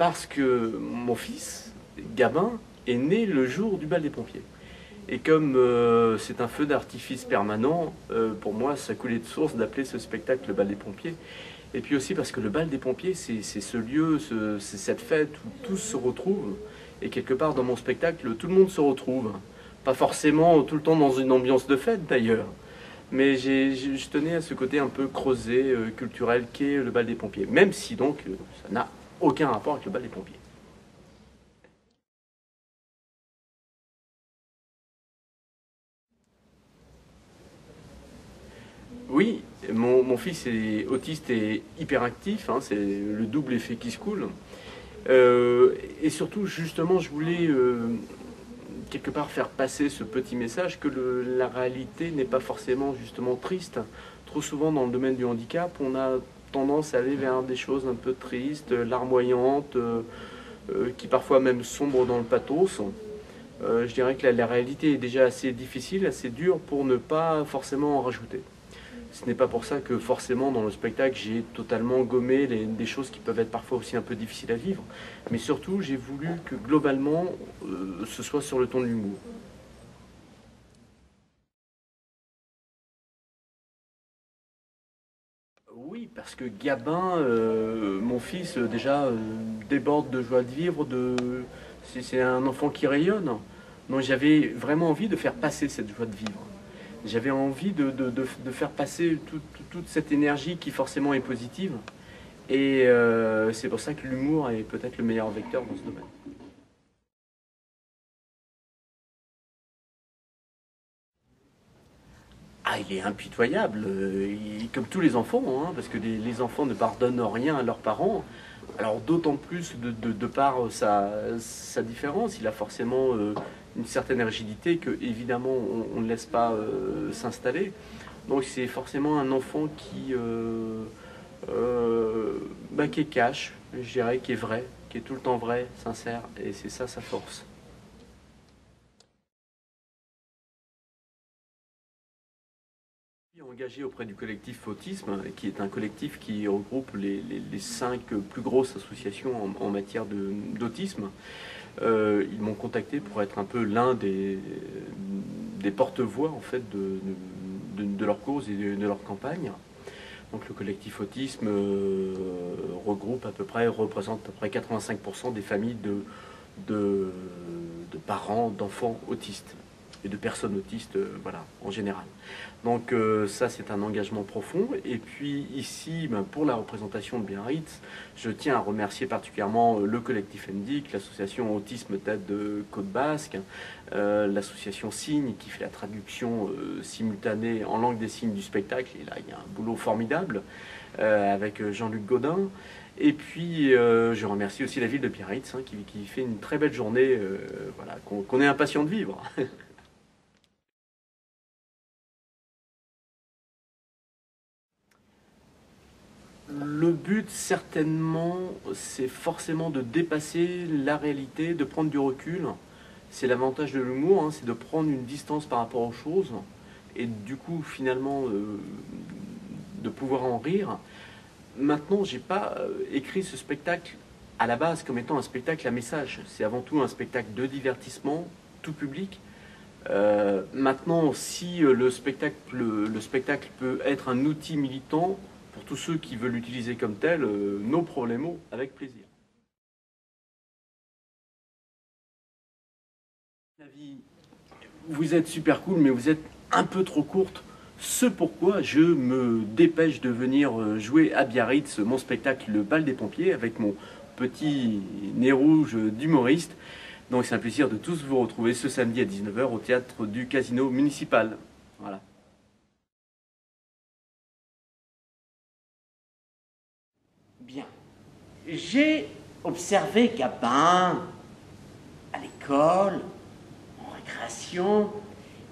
Parce que mon fils, Gabin, est né le jour du bal des pompiers. Et comme c'est un feu d'artifice permanent, pour moi, ça coulait de source d'appeler ce spectacle le bal des pompiers. Et puis aussi parce que le bal des pompiers, c'est ce lieu, c'est cette fête où tous se retrouvent. Et quelque part, dans mon spectacle, tout le monde se retrouve. Pas forcément tout le temps dans une ambiance de fête, d'ailleurs. Mais je tenais à ce côté un peu creusé, culturel, qu'est le bal des pompiers. Même si donc, ça n'a aucun rapport avec le bal des pompiers. Oui, mon fils est autiste et hyperactif, hein, c'est le double effet qui se coule. Et surtout, justement, je voulais quelque part faire passer ce petit message que la réalité n'est pas forcément justement triste. Trop souvent dans le domaine du handicap, on a tendance à aller vers des choses un peu tristes, larmoyantes, qui parfois même sombrent dans le pathos. Je dirais que la réalité est déjà assez difficile, assez dure pour ne pas forcément en rajouter. Ce n'est pas pour ça que forcément dans le spectacle j'ai totalement gommé des choses qui peuvent être parfois aussi un peu difficiles à vivre. Mais surtout j'ai voulu que globalement ce soit sur le ton de l'humour. Oui, parce que Gabin, mon fils, déjà déborde de joie de vivre, c'est un enfant qui rayonne. Donc j'avais vraiment envie de faire passer cette joie de vivre. J'avais envie de faire passer toute cette énergie qui forcément est positive. Et c'est pour ça que l'humour est peut-être le meilleur vecteur dans ce domaine. Ah, il est impitoyable, comme tous les enfants, hein, parce que les enfants ne pardonnent rien à leurs parents. Alors d'autant plus de par sa différence, il a forcément une certaine rigidité que évidemment on ne laisse pas s'installer. Donc c'est forcément un enfant qui est cash, je dirais, qui est vrai, qui est tout le temps vrai, sincère, et c'est ça sa force. Engagé auprès du collectif Autisme, qui est un collectif qui regroupe les 5 plus grosses associations en matière d'autisme. Ils m'ont contacté pour être un peu l'un des porte-voix en fait de leur cause et de leur campagne. Donc le collectif Autisme représente à peu près 85% des familles de parents d'enfants autistes et de personnes autistes, voilà, en général. Donc ça, c'est un engagement profond. Et puis ici, pour la représentation de Biarritz, je tiens à remercier particulièrement le collectif NDIC, l'association Autisme Tête de Côte Basque, l'association Signes qui fait la traduction simultanée en langue des signes du spectacle. Et là, il y a un boulot formidable avec Jean-Luc Gaudin. Et puis, je remercie aussi la ville de Biarritz hein, qui fait une très belle journée, voilà, qu'on est impatient de vivre. Le but, certainement, c'est forcément de dépasser la réalité, de prendre du recul. C'est l'avantage de l'humour, hein, c'est de prendre une distance par rapport aux choses et du coup, finalement, de pouvoir en rire. Maintenant, j'ai pas écrit ce spectacle à la base comme étant un spectacle à message. C'est avant tout un spectacle de divertissement, tout public. Maintenant, si le spectacle peut être un outil militant, pour tous ceux qui veulent l'utiliser comme tel, no problemo, avec plaisir. La vie, vous êtes super cool, mais vous êtes un peu trop courte. Ce pourquoi je me dépêche de venir jouer à Biarritz mon spectacle Le Bal des Pompiers avec mon petit nez rouge d'humoriste. Donc c'est un plaisir de tous vous retrouver ce samedi à 19h au théâtre du Casino municipal. Voilà. Bien. J'ai observé Gabin à l'école, en récréation.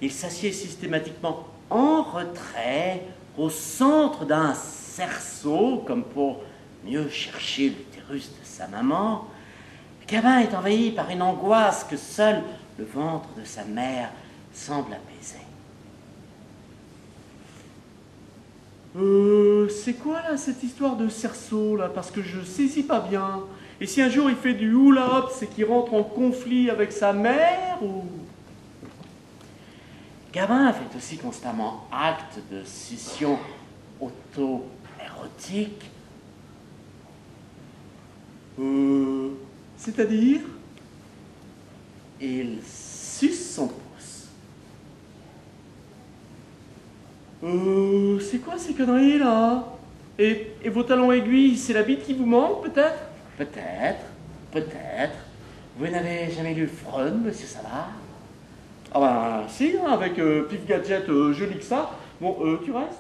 Il s'assied systématiquement en retrait, au centre d'un cerceau, comme pour mieux chercher l'utérus de sa maman. Gabin est envahi par une angoisse que seul le ventre de sa mère semble apaiser. C'est quoi là cette histoire de cerceau là? Parce que je saisis pas bien. Et si un jour il fait du hula hoop, c'est qu'il rentre en conflit avec sa mère ou... Gabin fait aussi constamment acte de scission auto-érotique. C'est-à-dire? Il suce son pouce. C'est quoi ces conneries là? Et vos talons aiguilles, c'est la bite qui vous manque peut-être? Peut-être, peut-être. Vous n'avez jamais lu Freud, monsieur Savard? Ah bah si, hein, avec Pif Gadget, je lis que ça. Bon, tu restes?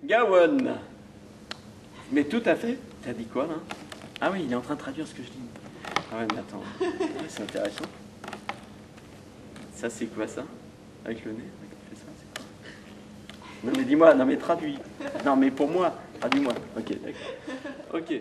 Gawain. Mais tout à fait. T'as dit quoi là? Ah oui, il est en train de traduire ce que je dis. Ah ouais, mais attends, c'est intéressant. Ça c'est quoi ça? Avec le nez? Fait ça, c'est quoi? Non mais dis-moi, non mais traduis. Non mais pour moi, traduis-moi. Ok, d'accord. Ok.